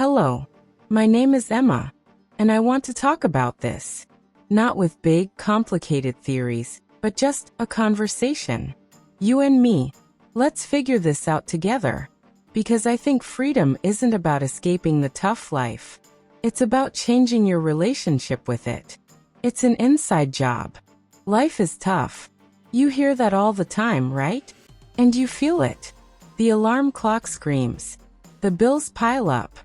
Hello, my name is Emma, and I want to talk about this. Not with big, complicated theories, but just a conversation. You and me. Let's figure this out together. Because I think freedom isn't about escaping the tough life. It's about changing your relationship with it. It's an inside job. Life is tough. You hear that all the time, right? And you feel it. The alarm clock screams. The bills pile up.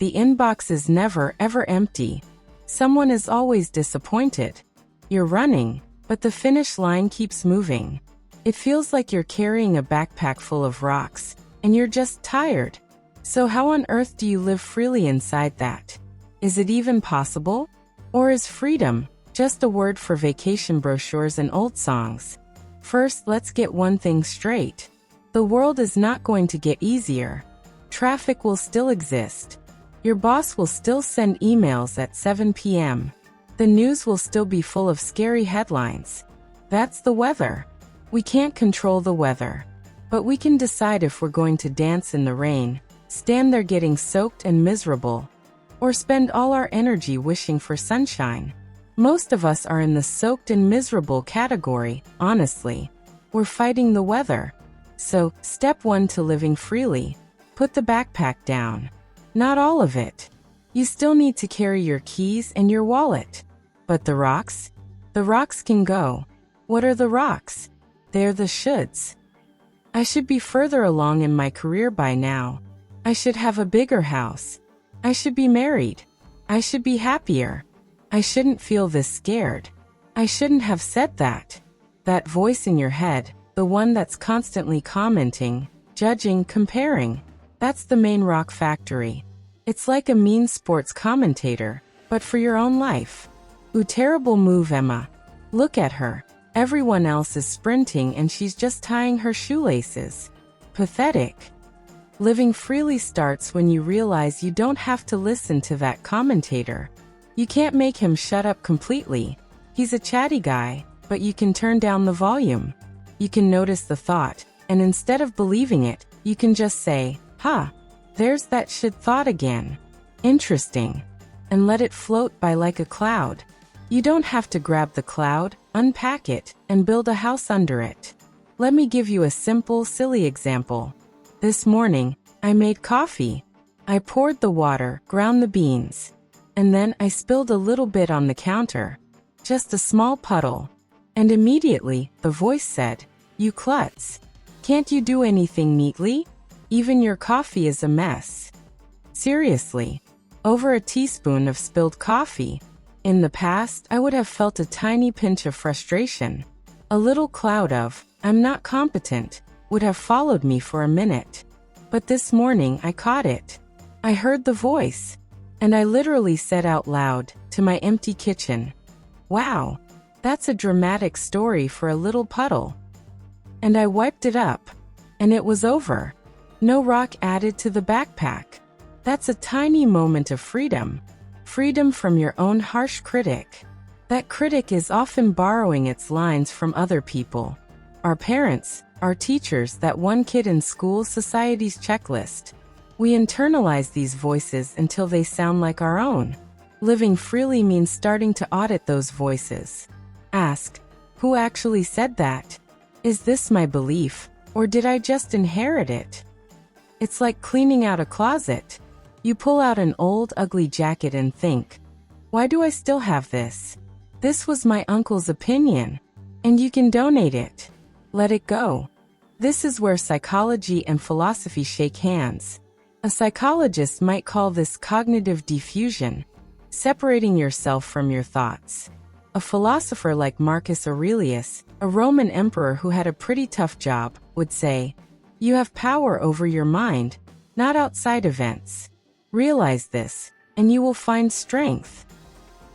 The inbox is never, ever empty. Someone is always disappointed. You're running, but the finish line keeps moving. It feels like you're carrying a backpack full of rocks, and you're just tired. So how on earth do you live freely inside that? Is it even possible? Or is freedom just a word for vacation brochures and old songs? First, let's get one thing straight. The world is not going to get easier. Traffic will still exist. Your boss will still send emails at 7 p.m. The news will still be full of scary headlines. That's the weather. We can't control the weather. But we can decide if we're going to dance in the rain, stand there getting soaked and miserable, or spend all our energy wishing for sunshine. Most of us are in the soaked and miserable category, honestly. We're fighting the weather. So, step 1 to living freely. Put the backpack down. Not all of it. You still need to carry your keys and your wallet. But the rocks? The rocks can go. What are the rocks? They're the shoulds. I should be further along in my career by now. I should have a bigger house. I should be married. I should be happier. I shouldn't feel this scared. I shouldn't have said that. That voice in your head, the one that's constantly commenting, judging, comparing. That's the main rock factory. It's like a mean sports commentator, but for your own life. Ooh, terrible move, Emma. Look at her. Everyone else is sprinting and she's just tying her shoelaces. Pathetic. Living freely starts when you realize you don't have to listen to that commentator. You can't make him shut up completely. He's a chatty guy, but you can turn down the volume. You can notice the thought, and instead of believing it, you can just say, "Ha, there's that should thought again. Interesting." And let it float by like a cloud. You don't have to grab the cloud, unpack it, and build a house under it. Let me give you a simple, silly example. This morning, I made coffee. I poured the water, ground the beans. And then I spilled a little bit on the counter. Just a small puddle. And immediately, the voice said, "You klutz. Can't you do anything neatly? Even your coffee is a mess." Seriously. Over a teaspoon of spilled coffee. In the past, I would have felt a tiny pinch of frustration. A little cloud of, "I'm not competent," would have followed me for a minute. But this morning I caught it. I heard the voice. And I literally said out loud, to my empty kitchen, "Wow, that's a dramatic story for a little puddle." And I wiped it up. And it was over. No rock added to the backpack. That's a tiny moment of freedom. Freedom from your own harsh critic. That critic is often borrowing its lines from other people. Our parents, our teachers, that one kid in school, society's checklist. We internalize these voices until they sound like our own. Living freely means starting to audit those voices. Ask, who actually said that? Is this my belief, or did I just inherit it? It's like cleaning out a closet. You pull out an old, ugly jacket and think, why do I still have this? This was my uncle's opinion. And you can donate it. Let it go. This is where psychology and philosophy shake hands. A psychologist might call this cognitive diffusion, separating yourself from your thoughts. A philosopher like Marcus Aurelius, a Roman emperor who had a pretty tough job, would say, "You have power over your mind, not outside events. Realize this, and you will find strength."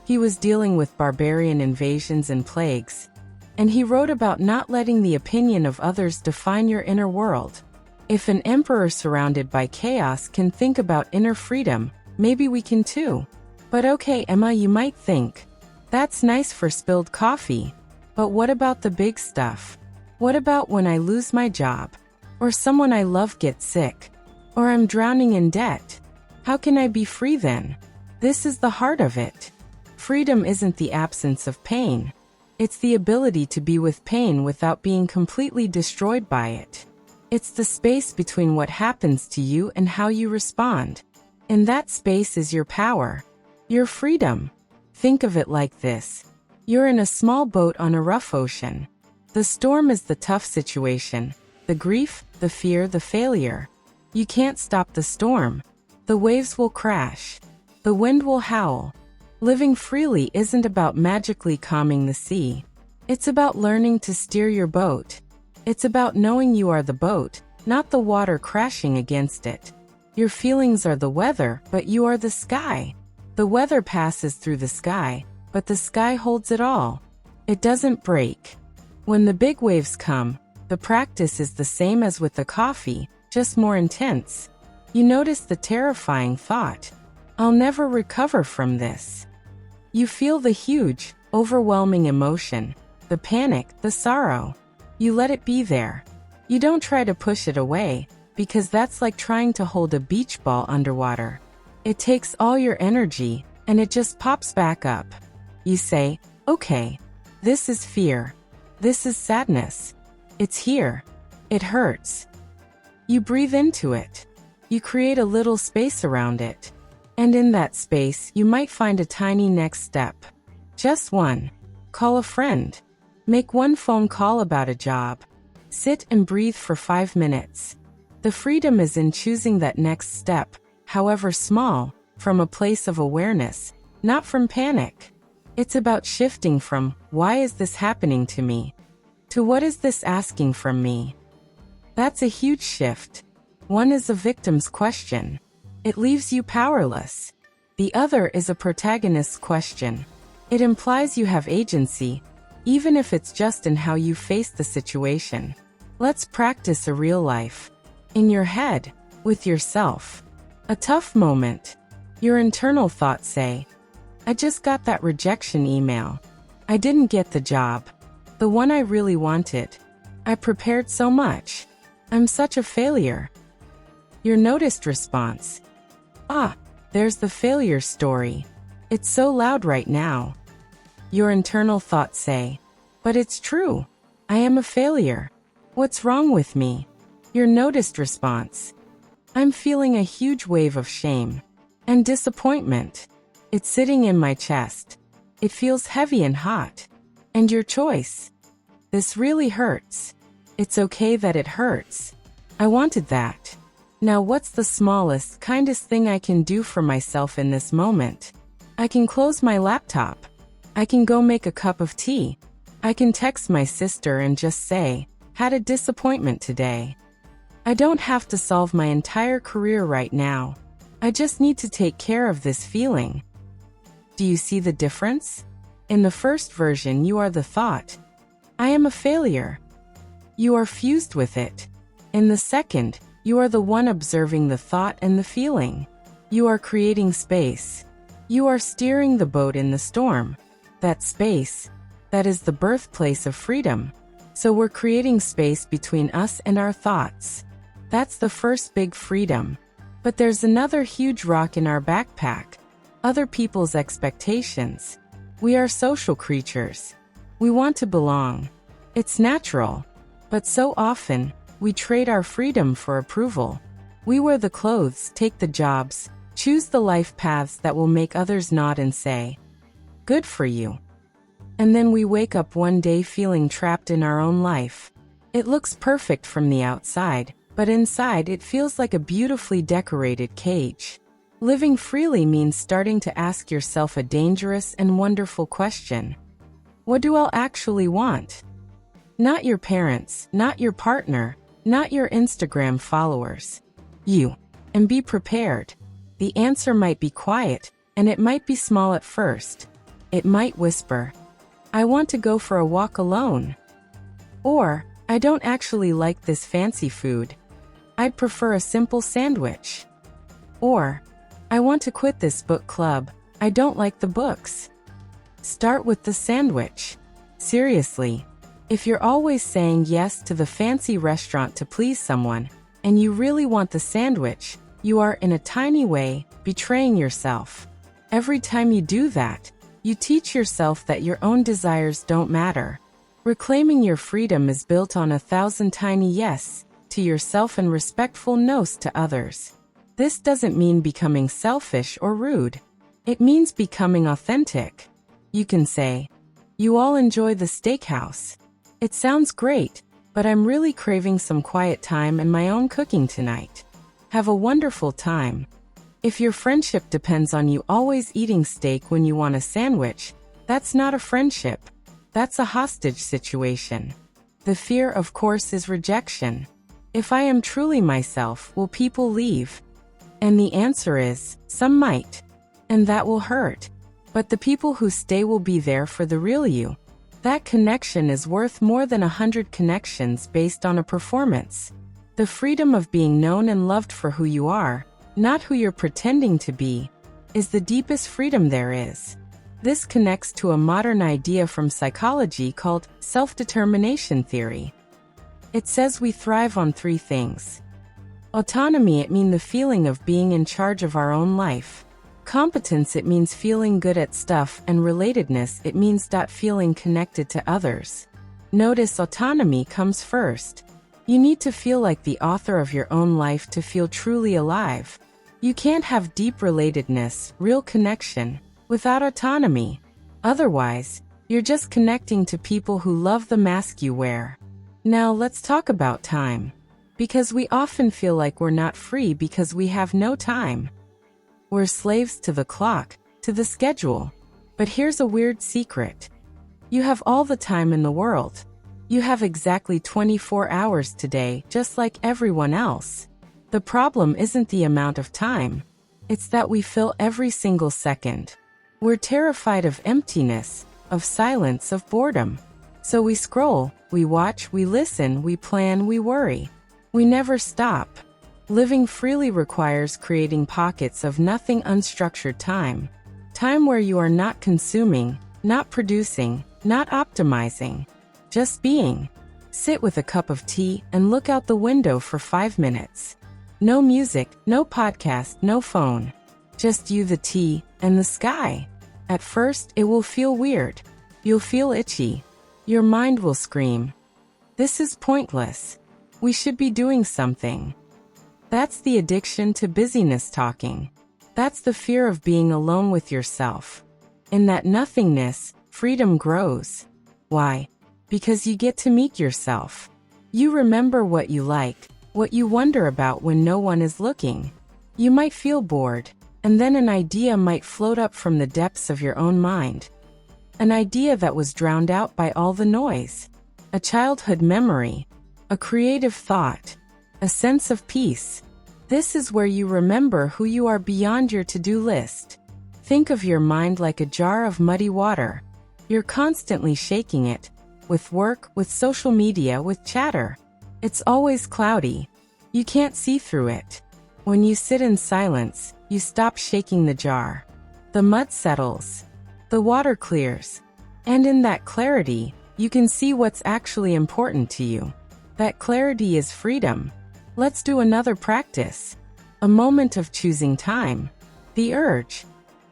He was dealing with barbarian invasions and plagues, and he wrote about not letting the opinion of others define your inner world. If an emperor surrounded by chaos can think about inner freedom, maybe we can too. But okay, Emma, you might think, that's nice for spilled coffee. But what about the big stuff? What about when I lose my job? Or someone I love gets sick? Or I'm drowning in debt? How can I be free then? This is the heart of it. Freedom isn't the absence of pain. It's the ability to be with pain without being completely destroyed by it. It's the space between what happens to you and how you respond. In that space is your power, your freedom. Think of it like this. You're in a small boat on a rough ocean. The storm is the tough situation, the grief, the fear, the failure. You can't stop the storm. The waves will crash. The wind will howl. Living freely isn't about magically calming the sea. It's about learning to steer your boat. It's about knowing you are the boat, not the water crashing against it. Your feelings are the weather, but you are the sky. The weather passes through the sky, but the sky holds it all. It doesn't break. When the big waves come, the practice is the same as with the coffee, just more intense. You notice the terrifying thought, I'll never recover from this. You feel the huge, overwhelming emotion, the panic, the sorrow. You let it be there. You don't try to push it away, because that's like trying to hold a beach ball underwater. It takes all your energy, and it just pops back up. You say, okay, this is fear. This is sadness. It's here. It hurts. You breathe into it. You create a little space around it. And in that space, you might find a tiny next step. Just one. Call a friend. Make one phone call about a job. Sit and breathe for 5 minutes. The freedom is in choosing that next step, however small, from a place of awareness, not from panic. It's about shifting from, why is this happening to me, to what is this asking from me? That's a huge shift. One is a victim's question. It leaves you powerless. The other is a protagonist's question. It implies you have agency, even if it's just in how you face the situation. Let's practice a real life. In your head, with yourself. A tough moment. Your internal thoughts say, I just got that rejection email. I didn't get the job. The one I really wanted. I prepared so much. I'm such a failure. Your noticed response. Ah, there's the failure story. It's so loud right now. Your internal thoughts say, but it's true. I am a failure. What's wrong with me? Your noticed response. I'm feeling a huge wave of shame and disappointment. It's sitting in my chest. It feels heavy and hot. And your choice. This really hurts. It's okay that it hurts. I wanted that. Now what's the smallest, kindest thing I can do for myself in this moment? I can close my laptop. I can go make a cup of tea. I can text my sister and just say, had a disappointment today. I don't have to solve my entire career right now. I just need to take care of this feeling. Do you see the difference? In the first version, you are the thought. I am a failure. You are fused with it. In the second, you are the one observing the thought and the feeling. You are creating space. You are steering the boat in the storm. That space, that is the birthplace of freedom. So we're creating space between us and our thoughts. That's the first big freedom. But there's another huge rock in our backpack. Other people's expectations. We are social creatures. We want to belong. It's natural. But so often, we trade our freedom for approval. We wear the clothes, take the jobs, choose the life paths that will make others nod and say, good for you. And then we wake up one day feeling trapped in our own life. It looks perfect from the outside, but inside it feels like a beautifully decorated cage. Living freely means starting to ask yourself a dangerous and wonderful question. What do I actually want? Not your parents, not your partner, not your Instagram followers. You. And be prepared. The answer might be quiet, and it might be small at first. It might whisper, I want to go for a walk alone. Or, I don't actually like this fancy food. I'd prefer a simple sandwich. Or, I want to quit this book club. I don't like the books. Start with the sandwich. Seriously. If you're always saying yes to the fancy restaurant to please someone, and you really want the sandwich, You are, in a tiny way, betraying yourself. Every time you do that, you teach yourself that your own desires don't matter. Reclaiming your freedom is built on 1,000 tiny yes to yourself and respectful no's to others. This doesn't mean becoming selfish or rude. It means becoming authentic. You can say, "You all enjoy the steakhouse. It sounds great, but I'm really craving some quiet time and my own cooking tonight. Have a wonderful time." If your friendship depends on you always eating steak when you want a sandwich, that's not a friendship. That's a hostage situation. The fear, of course, is rejection. If I am truly myself, will people leave? And the answer is, some might. And that will hurt. But the people who stay will be there for the real you. That connection is worth more than 100 connections based on a performance. The freedom of being known and loved for who you are, not who you're pretending to be, is the deepest freedom there is. This connects to a modern idea from psychology called self-determination theory. It says we thrive on 3 things. Autonomy, it means the feeling of being in charge of our own life. Competence, it means feeling good at stuff, and relatedness, it means feeling connected to others. Notice autonomy comes first. You need to feel like the author of your own life to feel truly alive. You can't have deep relatedness, real connection, without autonomy. Otherwise, you're just connecting to people who love the mask you wear. Now let's talk about time. Because we often feel like we're not free because we have no time. We're slaves to the clock, to the schedule. But here's a weird secret. You have all the time in the world. You have exactly 24 hours today, just like everyone else. The problem isn't the amount of time. It's that we fill every single second. We're terrified of emptiness, of silence, of boredom. So we scroll, we watch, we listen, we plan, we worry. We never stop. Living freely requires creating pockets of nothing, unstructured time. Time where you are not consuming, not producing, not optimizing. Just being. Sit with a cup of tea and look out the window for 5 minutes. No music, no podcast, no phone. Just you, the tea, and the sky. At first, it will feel weird. You'll feel itchy. Your mind will scream, "This is pointless. We should be doing something." That's the addiction to busyness talking. That's the fear of being alone with yourself. In that nothingness, freedom grows. Why? Because you get to meet yourself. You remember what you like, what you wonder about when no one is looking. You might feel bored, and then an idea might float up from the depths of your own mind. An idea that was drowned out by all the noise. A childhood memory. A creative thought. A sense of peace. This is where you remember who you are beyond your to-do list. Think of your mind like a jar of muddy water. You're constantly shaking it. With work, with social media, with chatter. It's always cloudy. You can't see through it. When you sit in silence, you stop shaking the jar. The mud settles. The water clears. And in that clarity, you can see what's actually important to you. That clarity is freedom. Let's do another practice. A moment of choosing time. The urge.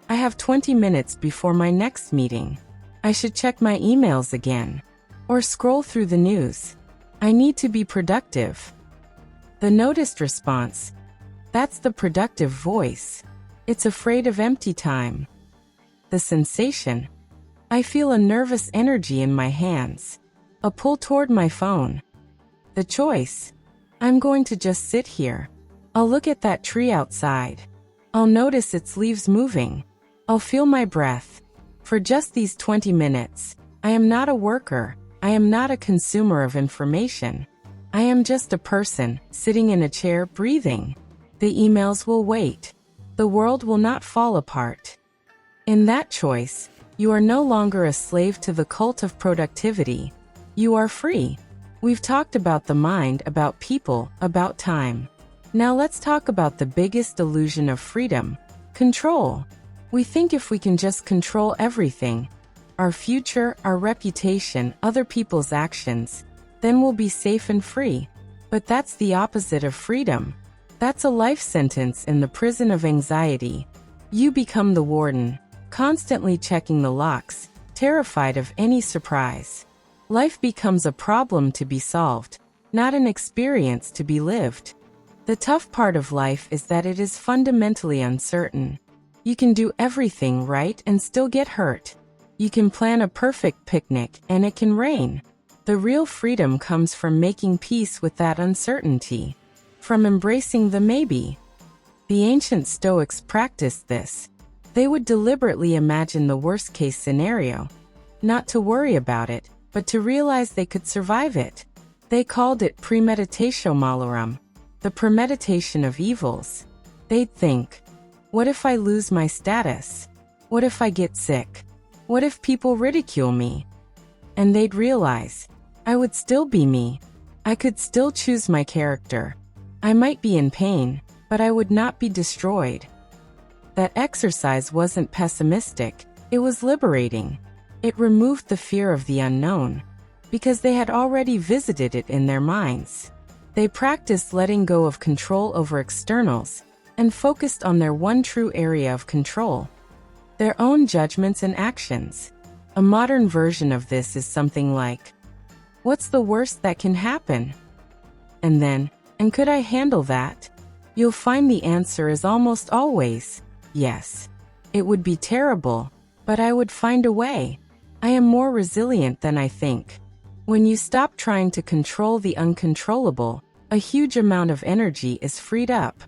I have 20 minutes before my next meeting. I should check my emails again. Or scroll through the news. I need to be productive. The noticed response. That's the productive voice. It's afraid of empty time. The sensation. I feel a nervous energy in my hands. A pull toward my phone. The choice. I'm going to just sit here. I'll look at that tree outside. I'll notice its leaves moving. I'll feel my breath. For just these 20 minutes, I am not a worker. I am not a consumer of information. I am just a person, sitting in a chair, breathing. The emails will wait. The world will not fall apart. In that choice, you are no longer a slave to the cult of productivity. You are free. We've talked about the mind, about people, about time. Now let's talk about the biggest illusion of freedom: control. We think if we can just control everything, our future, our reputation, other people's actions, then we'll be safe and free. But that's the opposite of freedom. That's a life sentence in the prison of anxiety. You become the warden, constantly checking the locks, terrified of any surprise. Life becomes a problem to be solved, not an experience to be lived. The tough part of life is that it is fundamentally uncertain. You can do everything right and still get hurt. You can plan a perfect picnic and it can rain. The real freedom comes from making peace with that uncertainty, from embracing the maybe. The ancient Stoics practiced this. They would deliberately imagine the worst-case scenario, not to worry about it, but to realize they could survive it. They called it premeditatio malorum, the premeditation of evils. They'd think, what if I lose my status? What if I get sick? What if people ridicule me? And they'd realize, I would still be me. I could still choose my character. I might be in pain, but I would not be destroyed. That exercise wasn't pessimistic, it was liberating. It removed the fear of the unknown, because they had already visited it in their minds. They practiced letting go of control over externals, and focused on their one true area of control, their own judgments and actions. A modern version of this is something like, what's the worst that can happen? And then, and could I handle that? You'll find the answer is almost always, yes. It would be terrible, but I would find a way. I am more resilient than I think. When you stop trying to control the uncontrollable, a huge amount of energy is freed up.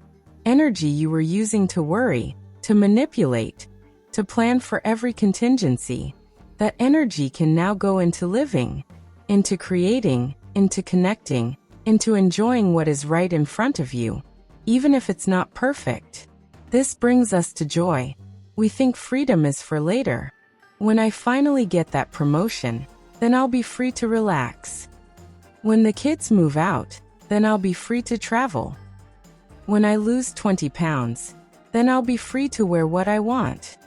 Energy you were using to worry, to manipulate, to plan for every contingency. That energy can now go into living, into creating, into connecting, into enjoying what is right in front of you, even if it's not perfect. This brings us to joy. We think freedom is for later. When I finally get that promotion, then I'll be free to relax. When the kids move out, then I'll be free to travel. When I lose 20 pounds, then I'll be free to wear what I want.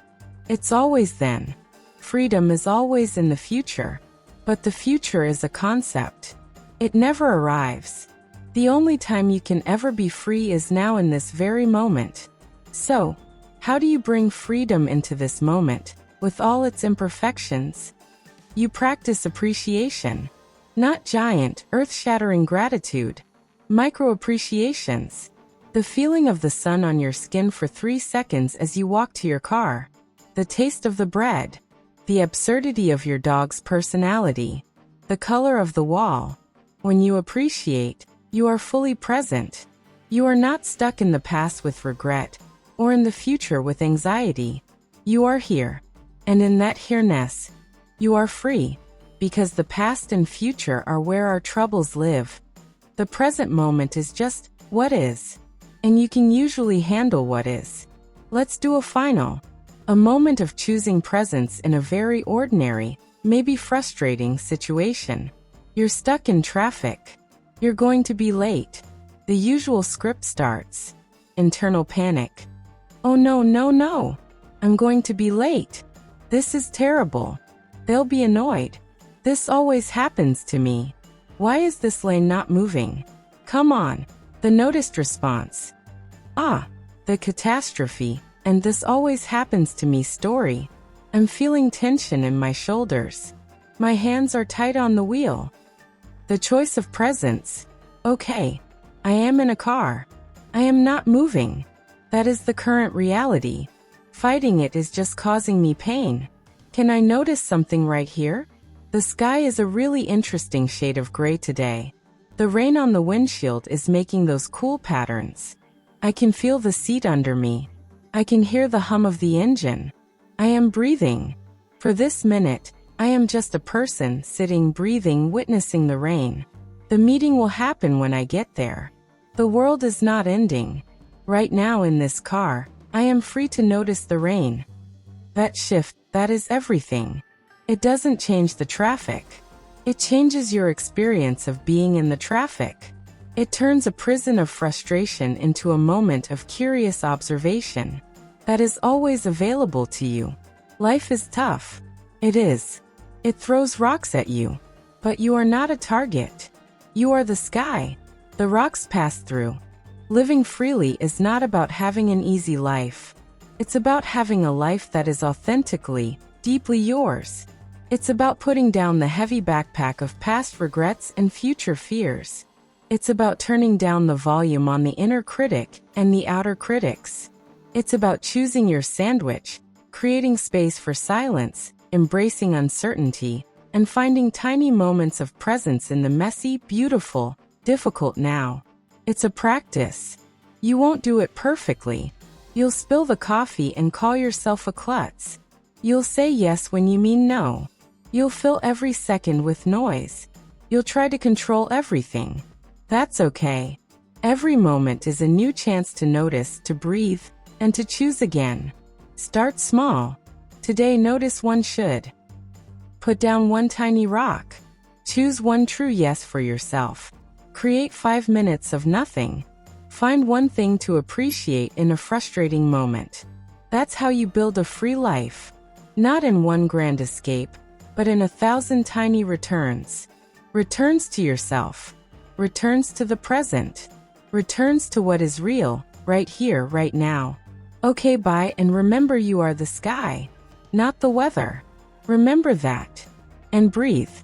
It's always then. Freedom is always in the future. But the future is a concept. It never arrives. The only time you can ever be free is now in this very moment. So, how do you bring freedom into this moment, with all its imperfections? You practice appreciation. Not giant, earth-shattering gratitude. Micro-appreciations. The feeling of the sun on your skin for 3 seconds as you walk to your car. The taste of the bread. The absurdity of your dog's personality. The color of the wall. When you appreciate, you are fully present. You are not stuck in the past with regret, or in the future with anxiety. You are here. And in that here-ness, you are free, because the past and future are where our troubles live. The present moment is just what is. And you can usually handle what is. Let's do a final. A moment of choosing presence in a very ordinary, maybe frustrating situation. You're stuck in traffic. You're going to be late. The usual script starts. Internal panic. Oh no, no, no. I'm going to be late. This is terrible. They'll be annoyed. This always happens to me. Why is this lane not moving? Come on. The noticed response. Ah, the catastrophe, and this always happens to me story. I'm feeling tension in my shoulders. My hands are tight on the wheel. The choice of presence. Okay, I am in a car. I am not moving. That is the current reality. Fighting it is just causing me pain. Can I notice something right here? The sky is a really interesting shade of gray today. The rain on the windshield is making those cool patterns. I can feel the seat under me. I can hear the hum of the engine. I am breathing. For this minute, I am just a person sitting, breathing, witnessing the rain. The meeting will happen when I get there. The world is not ending. Right now in this car, I am free to notice the rain. That shift, that is everything. It doesn't change the traffic. It changes your experience of being in the traffic. It turns a prison of frustration into a moment of curious observation that is always available to you. Life is tough. It is. It throws rocks at you. But you are not a target. You are the sky. The rocks pass through. Living freely is not about having an easy life. It's about having a life that is authentically, deeply yours. It's about putting down the heavy backpack of past regrets and future fears. It's about turning down the volume on the inner critic and the outer critics. It's about choosing your sandwich, creating space for silence, embracing uncertainty, and finding tiny moments of presence in the messy, beautiful, difficult now. It's a practice. You won't do it perfectly. You'll spill the coffee and call yourself a klutz. You'll say yes when you mean no. You'll fill every second with noise. You'll try to control everything. That's okay. Every moment is a new chance to notice, to breathe, and to choose again. Start small. Today, notice one should. Put down one tiny rock. Choose one true yes for yourself. Create 5 minutes of nothing. Find one thing to appreciate in a frustrating moment. That's how you build a free life. Not in one grand escape, but in 1,000 tiny returns. Returns to yourself. Returns to the present. Returns to what is real, right here, right now. Okay, bye, and remember you are the sky, not the weather. Remember that. And breathe.